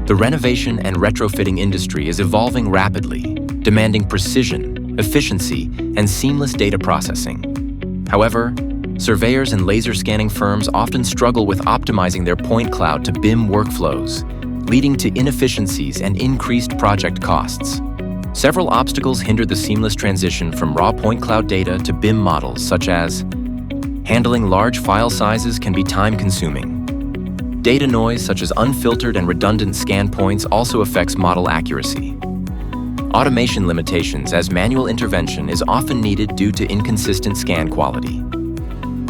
The renovation and retrofitting industry is evolving rapidly, demanding precision, efficiency, and seamless data processing. However, surveyors and laser scanning firms often struggle with optimizing their point cloud to BIM workflows, leading to inefficiencies and increased project costs. Several obstacles hinder the seamless transition from raw point cloud data to BIM models, such as handling large file sizes can be time-consuming. Data noise, such as unfiltered and redundant scan points, also affects model accuracy. Automation limitations, as manual intervention is often needed due to inconsistent scan quality.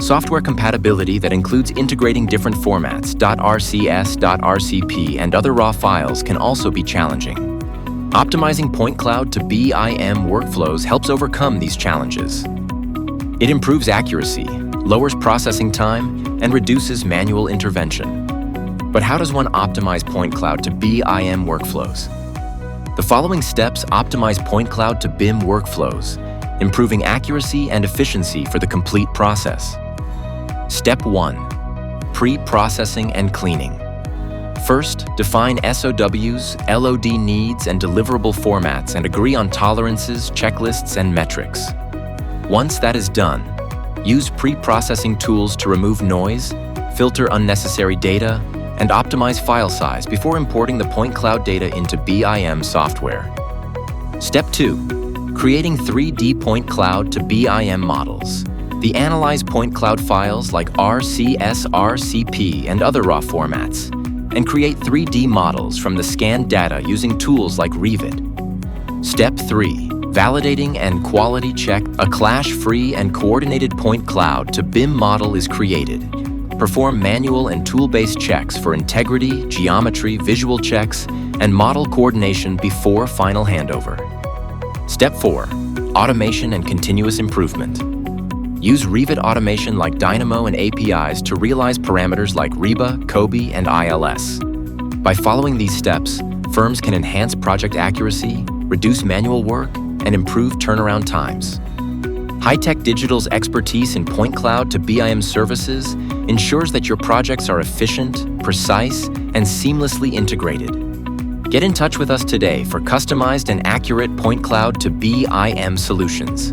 Software compatibility that includes integrating different formats, .rcs, .rcp, and other raw files can also be challenging. Optimizing point cloud to BIM workflows helps overcome these challenges. It improves accuracy, lowers processing time, and reduces manual intervention. But how does one optimize point cloud to BIM workflows? The following steps optimize point cloud to BIM workflows, improving accuracy and efficiency for the complete process. Step 1. Pre-processing and cleaning. First, define SOWs, LOD needs, and deliverable formats and agree on tolerances, checklists, and metrics. Once that is done, use pre-processing tools to remove noise, filter unnecessary data, and optimize file size before importing the point cloud data into BIM software. Step 2. Creating 3D point cloud to BIM models. The analyze point cloud files like RCS, RCP, and other raw formats, and create 3D models from the scanned data using tools like Revit. Step 3. Validating and quality check. A clash-free and coordinated point cloud to BIM model is created. Perform manual and tool-based checks for integrity, geometry, visual checks, and model coordination before final handover. Step 4. Automation and continuous improvement. Use Revit automation like Dynamo and APIs to realize parameters like REBA, COBE, and ILS. By following these steps, firms can enhance project accuracy, reduce manual work, and improve turnaround times. Hitechdigital's expertise in point cloud to BIM services ensures that your projects are efficient, precise, and seamlessly integrated. Get in touch with us today for customized and accurate point cloud to BIM solutions.